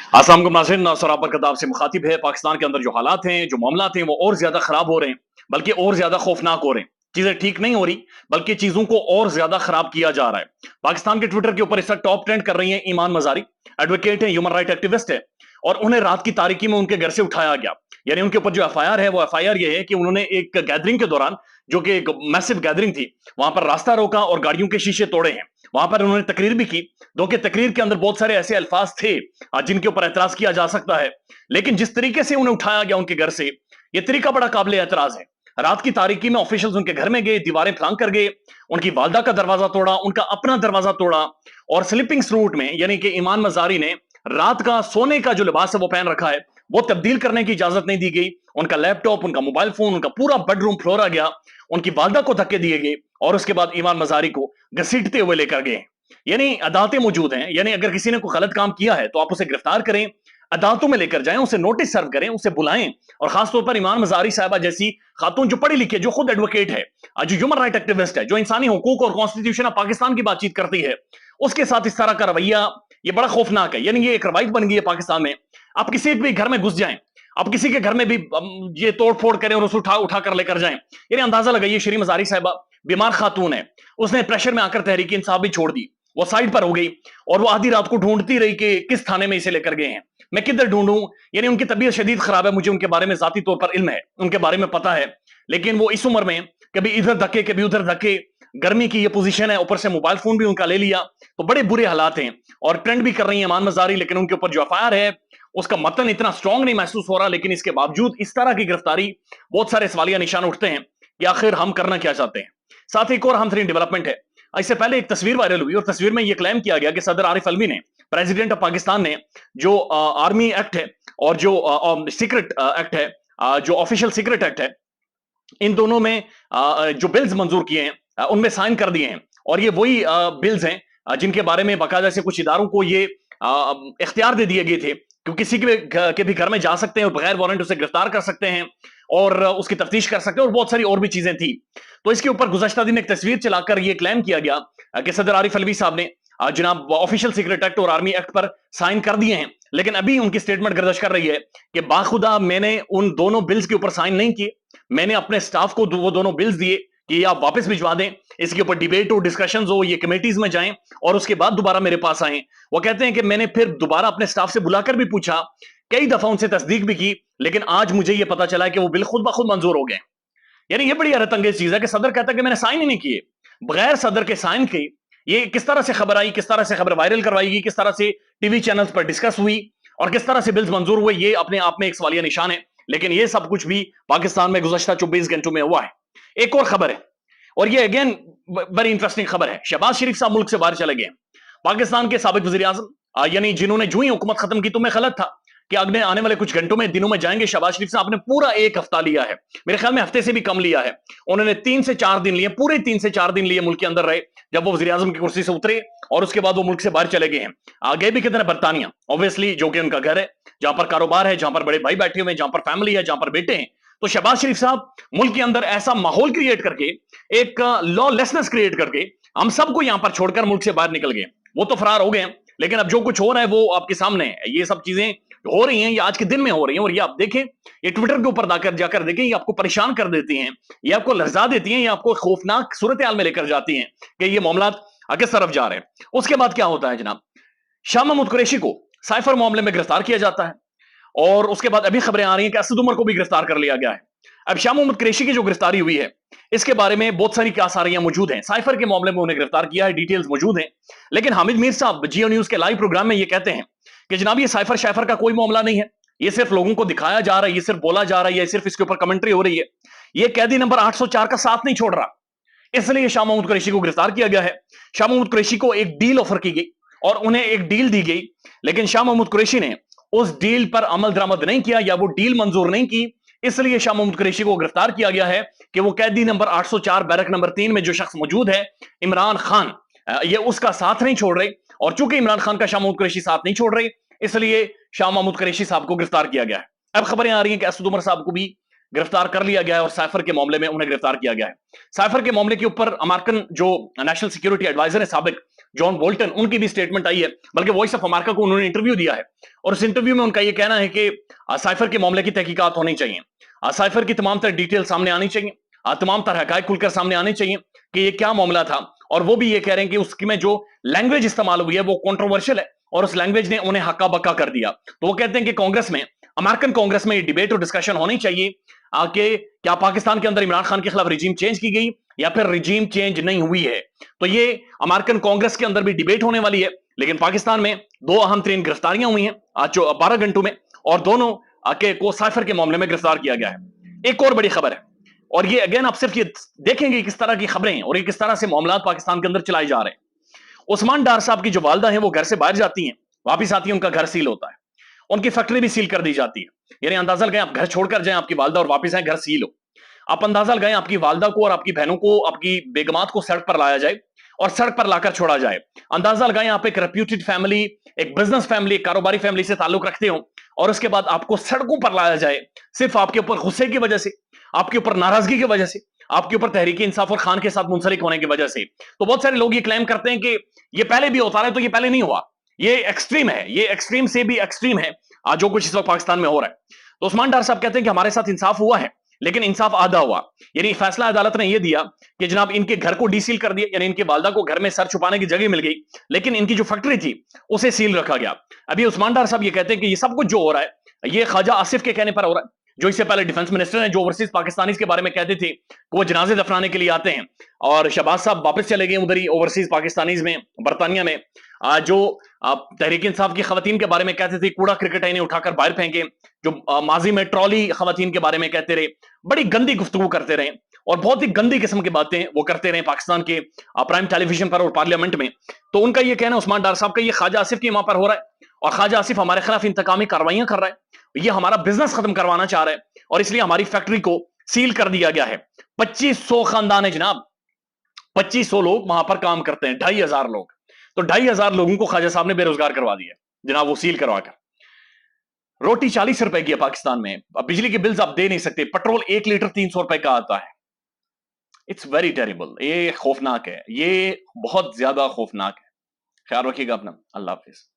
अस्सलाम वालेकुम नाज़रीन, नासर आप बरकत आपसे मुखातिब है। पाकिस्तान के अंदर जो हालात हैं, जो मामलात हैं, वो और ज्यादा खराब हो रहे हैं, बल्कि और ज्यादा खौफनाक हो रहे हैं। चीजें ठीक नहीं हो रही, बल्कि चीजों को और ज्यादा खराब किया जा रहा है। पाकिस्तान के ट्विटर के ऊपर इस वक्त टॉप ट्रेंड कर रही है ईमान मजारी। एडवोकेट है, ह्यूमन राइट एक्टिविस्ट है, और उन्हें रात की तारीकी में उनके घर से उठाया गया। यानी उनके ऊपर जो एफआईआर है, वो एफआईआर ये है कि उन्होंने एक गैदरिंग के दौरान, जो कि एक मैसिव गैदरिंग थी, वहां पर रास्ता रोका और गाड़ियों के शीशे तोड़े हैं। वहां पर उन्होंने तकरीर भी की, दो कि तकरीर के अंदर बहुत सारे ऐसे अल्फाज थे जिनके ऊपर एतराज किया जा सकता है। लेकिन जिस तरीके से उन्हें उठाया गया उनके घर से, यह तरीका बड़ा काबिल एतराज है। रात की तारीकी में ऑफिशियल्स उनके घर में गए, दीवारें फलांग कर गए, उनकी वालदा का दरवाजा तोड़ा, उनका अपना दरवाजा तोड़ा, और स्लीपिंग सूट में, यानी कि ईमान मजारी ने रात का सोने का जो लिबास है वो पहन रखा है, वो तब्दील करने की इजाजत नहीं दी गई। उनका लैपटॉप, उनका मोबाइल फोन, उनका पूरा बेडरूम फ्लोरा गया, उनकी वालदा को धक्के दिए गए, और उसके बाद ईमान मजारी को घसीटते हुए लेकर गए। यानी अदालतें मौजूद हैं, यानी अगर किसी ने कोई गलत काम किया है तो आप उसे गिरफ्तार करें, अदालतों में लेकर जाएं, उसे नोटिस सर्व करें, उसे बुलाएं। और खासतौर पर ईमान मजारी साहिबा जैसी खातून जो पढ़ी लिखी है, जो खुद एडवोकेट है, जो ह्यूमन राइट एक्टिविस्ट है, जो इंसानी हुकूक और कॉन्स्टिट्यूशन ऑफ पाकिस्तान की बातचीत करती है, उसके साथ इस तरह का रवैया, ये बड़ा खौफनाक है। यानी ये एक रवायत बन गई है पाकिस्तान में। आप किसी भी घर में घुस जाएं, आप किसी के घर में भी ये तोड़ फोड़ करें और उसे उठा उठा कर लेकर जाएं। यानी अंदाजा लगाइए, शरी मजारी साहिबा बीमार खातून है, उसने प्रेशर में आकर तहरीक इंसाफ भी छोड़ दी, वो साइड पर हो गई, और वो आधी रात को ढूंढती रही कि किस थाने में इसे लेकर गए हैं, मैं किधर ढूंढूं। यानी उनकी तबीयत शदीद खराब है, मुझे उनके बारे में जाती तौर पर इल्म है, उनके बारे में पता है। लेकिन वो इस उम्र में कभी इधर धक्के कभी उधर धक्के, गर्मी की ये पोजीशन है, ऊपर से मोबाइल फोन भी उनका ले लिया, तो बड़े बुरे हालात हैं। और ट्रेंड भी कर रही है ईमान मजारी, लेकिन उनके ऊपर जो एफआईआर है उसका मतन इतना स्ट्रांग नहीं महसूस हो रहा। लेकिन इसके बावजूद इस तरह की गिरफ्तारी, बहुत सारे सवालिया निशान उठते हैं कि आखिर हम करना क्या चाहते हैं। साथ ही एक और अहम तरीन डेवलपमेंट है, इससे पहले एक तस्वीर वायरल हुई, और तस्वीर में यह क्लेम किया गया कि सदर आरिफ अलवी ने, प्रेसिडेंट ऑफ पाकिस्तान ने, जो आर्मी एक्ट है और जो सीक्रेट एक्ट है, जो ऑफिशियल सीक्रेट एक्ट है, इन दोनों में जो बिल्स मंजूर किए हैं, उनमें साइन कर दिए हैं। और ये वही बिल्स हैं जिनके बारे में बाकायदा से कुछ इदारों को ये इख्तियार दे दिए गए थे कि किसी के भी घर में जा सकते हैं और बगैर वारंट उसे गिरफ्तार कर सकते हैं, और उसकी तफ्तीश कर सकते हैं, और बहुत सारी और भी चीजें थी। तो इसके ऊपर गुज़श्ता दिन एक तस्वीर चलाकर यह क्लेम किया गया कि सदर आरिफ अलवी साहब ने जनाब ऑफिशियल सीक्रेट एक्ट और आर्मी एक्ट पर साइन कर दिए हैं। लेकिन अभी उनकी स्टेटमेंट गर्दिश कर रही है कि बाखुदा मैंने उन दोनों बिल्स के ऊपर साइन नहीं किए, मैंने अपने स्टाफ को वो दोनों बिल्स दिए कि आप वापस भिजवा दें, इसके ऊपर डिबेट हो, डिस्कशन हो, ये कमेटीज में जाएं, और उसके बाद दोबारा मेरे पास आए। वो कहते हैं कि मैंने फिर दोबारा अपने स्टाफ से बुलाकर भी पूछा, कई दफा उनसे तस्दीक भी की, लेकिन आज मुझे यह पता चला कि वो बिल खुद ब खुद मंजूर हो गए। यानी ये बड़ी हैरत अंगेज चीज है कि सदर कहता है कि मैंने साइन ही नहीं किए, बगैर सदर के साइन के ये किस तरह से खबर आई, किस तरह से खबर वायरल करवाई गई, किस तरह से टीवी चैनल्स पर डिस्कस हुई, और किस तरह से बिल्स मंजूर हुए, ये अपने आप में एक सवालिया निशान है। लेकिन ये सब कुछ भी पाकिस्तान में गुज़श्ता 24 घंटों में हुआ है। एक और खबर है, और ये अगेन बड़ी इंटरेस्टिंग खबर है। शहबाज शरीफ साहब मुल्क से बाहर चले गए। पाकिस्तान के साबिक वज़ीर आज़म, यानी जिन्होंने जो ही हुकूमत खत्म की, तो मैं गलत था कि अगले आने वाले कुछ घंटों में, दिनों में जाएंगे। शहबाज शरीफ साहब ने पूरा एक हफ्ता लिया है, मेरे ख्याल में हफ्ते से भी कम लिया है। उन्होंने 3 से 4 दिन लिए, पूरे 3 से 4 दिन लिए मुल्क के अंदर रहे, जब वो वज़ीर आज़म की कुर्सी से उतरे, और उसके बाद वो मुल्क से बाहर चले गए हैं। आगे भी कितने, बरतानिया ऑब्वियसली, जो कि उनका घर है, जहां पर कारोबार है, जहां पर बड़े भाई बैठे हुए हैं, जहां पर फैमिली है, जहां पर बेटे हैं। तो शहबाज शरीफ साहब मुल्क के अंदर ऐसा माहौल क्रिएट करके, एक लॉलेसनेस क्रिएट करके, हम सबको यहां पर छोड़कर मुल्क से बाहर निकल गए। वो तो फरार हो गए हैं, लेकिन अब जो कुछ हो रहा है वो आपके सामने है। ये सब चीजें हो रही हैं, ये आज के दिन में हो रही हैं, और ये आप देखें, ये ट्विटर के ऊपर जाकर देखें, ये आपको परेशान कर देती हैं, ये आपको लर्जा देती हैं, ये आपको खौफनाक सूरत हाल में लेकर जाती हैं कि ये मामला किस तरफ जा रहे हैं। उसके बाद क्या होता है जनाब, शाह महमूद कुरैशी को साइफर मामले में गिरफ्तार किया जाता है, और उसके बाद अभी खबरें आ रही हैं कि असद उमर को भी गिरफ्तार कर लिया गया है। अब शाह महमूद कुरैशी की जो गिरफ्तारी हुई है, इसके बारे में बहुत सारी आसारियां मौजूद हैं। साइफर के मामले में उन्हें गिरफ्तार किया है, डिटेल्स मौजूद हैं। लेकिन हामिद मीर साहब जियो न्यूज के लाइव प्रोग्राम में ये कहते हैं कि जनाब ये साइफर शाइफर का कोई मामला नहीं है, ये सिर्फ लोगों को दिखाया जा रहा है, ये सिर्फ बोला जा रहा है, ये सिर्फ इसके ऊपर कमेंट्री हो रही है। ये कैदी नंबर 804 का साथ नहीं छोड़ रहा, इसलिए शाह महमूद कुरैशी को गिरफ्तार किया गया है। शाह महमूद कुरैशी को एक डील ऑफर की गई और उन्हें एक डील दी गई, लेकिन शाह महमूद कुरैशी ने उस डील पर अमल दरामद नहीं किया, या वो डील मंजूर नहीं की। इसलिए शाह महमूद कुरैशी को गिरफ्तार किया गया है कि वो कैदी नंबर 804 बैरक नंबर 3 में जो शख्स मौजूद है, इमरान खान, ये उसका साथ नहीं छोड़ रहे। और चूंकि इमरान खान का शाह महमूद कुरैशी साथ नहीं छोड़ रहे, इसलिए शाह महमूद कुरैशी साहब को गिरफ्तार किया गया है। अब खबरें आ रही हैं कि असद उमर साहब को भी गिरफ्तार कर लिया गया है, और साइफर के मामले में उन्हें गिरफ्तार किया गया है। साइफर के मामले के ऊपर अमेरिकन जो नेशनल सिक्योरिटी एडवाइजर है साबिक, जॉन बोल्टन, उनकी भी स्टेटमेंट आई है, बल्कि वॉइस ऑफ अमेरिका को उन्होंने इंटरव्यू दिया है और उस इंटरव्यू में उनका यह कहना है कि साइफर के मामले की तहकीकात होनी चाहिए, साइफर की तमाम तरह डिटेल सामने आनी चाहिए, तमाम तरह हकायक खुलकर सामने आने चाहिए कि ये क्या मामला था। और वो भी ये कह रहे हैं कि उसमें जो लैंग्वेज इस्तेमाल हुई है वो कंट्रोवर्शियल है और उस लैंग्वेज ने उन्हें हक्का बक्का कर दिया। तो वो कहते हैं कि कांग्रेस में, अमेरिकन कांग्रेस में ये डिबेट और डिस्कशन होनी चाहिए कि क्या पाकिस्तान के अंदर इमरान खान के खिलाफ रिजीम चेंज की गई या फिर रिजीम चेंज नहीं हुई है। तो ये अमेरिकन कांग्रेस के अंदर भी डिबेट होने वाली है। लेकिन पाकिस्तान में दो अहम तरीन गिरफ्तारियां हुई हैं आज 12 घंटों में, और दोनों के को साइफर के मामले में गिरफ्तार किया गया है। एक और बड़ी खबर है, और ये अगेन आप सिर्फ ये देखेंगे किस तरह की खबरें हैं और ये किस तरह से मामला पाकिस्तान के अंदर चलाए जा रहे हैं। उस्मान डार साहब की जो वालदा है वो घर से बाहर जाती हैं, वापिस आती है, उनका घर सील होता है, उनकी फैक्ट्री भी सील कर दी जाती है। यानी अंदाजा लगाएं, आप घर छोड़कर जाएं आपकी वालदा और वापिस आए, घर सील हो। आप अंदाजा लगाएं, आपकी वालदा को और आपकी बहनों को, आपकी बेगमात को सड़क पर लाया जाए और सड़क पर लाकर छोड़ा जाए। अंदाजा लगाएं, आप एक रेप्यूटेड फैमिली, एक बिजनेस फैमिली, एक कारोबारी फैमिली से ताल्लुक रखते हो और उसके बाद आपको सड़कों पर लाया जाए सिर्फ आपके ऊपर गुस्से की वजह से, आपके ऊपर नाराजगी की वजह से, आपके ऊपर तहरीक इंसाफ और खान के साथ मुंसलिक होने की वजह से। तो बहुत सारे लोग ये क्लेम करते हैं कि ये पहले भी होता है, तो ये पहले नहीं हुआ, ये एक्सट्रीम है, ये एक्सट्रीम से भी एक्सट्रीम है जो कुछ इस वक्त पाकिस्तान में हो रहा है। तो उस्मान डार साहब कहते हैं कि हमारे साथ इंसाफ हुआ है, लेकिन इंसाफ आधा हुआ। यानी फैसला अदालत ने यह दिया कि जनाब इनके घर को डीसील कर दिया, यानी इनके वालदा को घर में सर छुपाने की जगह मिल गई, लेकिन इनकी जो फैक्ट्री थी उसे सील रखा गया। अभी उस्मान डार साहब ये कहते हैं कि ये सब कुछ जो हो रहा है ये ख्वाजा आसिफ के कहने पर हो रहा है, जो इससे पहले डिफेंस मिनिस्टर हैं, जो ओवरसीज पाकिस्तानीज के बारे में कहते थे कि वो जनाजे दफनाने के लिए आते हैं, और शहबाज साहब वापस चले गए उधर ही ओवरसीज पाकिस्तानीज में, बरतानिया में। जो तहरीक इंसाफ की खवातीन के बारे में कहते थे कूड़ा क्रिकेट इन्हें उठाकर बाहर फेंके, जो माजी में ट्रॉली खवातीन के बारे में कहते रहे, बड़ी गंदी गुफ्तगू करते रहे और बहुत ही गंदी किस्म की बातें वो करते रहे पाकिस्तान के प्राइम टेलीविजन पर और पार्लियामेंट में। तो उनका ये कहना, उस्मान डार साहब का, ये ख्वाजा आसिफ की मां पर हो रहा है और ख्वाजा आसिफ हमारे खिलाफ इंतकामी कार्रवाइयां कर रहा है, ये हमारा बिजनेस खत्म करवाना चाह रहा है और इसलिए हमारी फैक्ट्री को सील कर दिया गया है। 2500 खानदान है जनाब, 2500 लोग वहां पर काम करते हैं, 2500 लोग। तो 2500 लोगों को ख्वाजा साहब ने बेरोजगार करवा दिया जनाब, वो सील करवाकर। रोटी 40 रुपए की है पाकिस्तान में, बिजली के बिल्स आप दे नहीं सकते, पेट्रोल 1 लीटर 300 रुपए का आता है। इट्स वेरी टेरिबल, ये खौफनाक है, ये बहुत ज्यादा खौफनाक है। ख्याल रखिएगा अपना, अल्लाह हाफिज।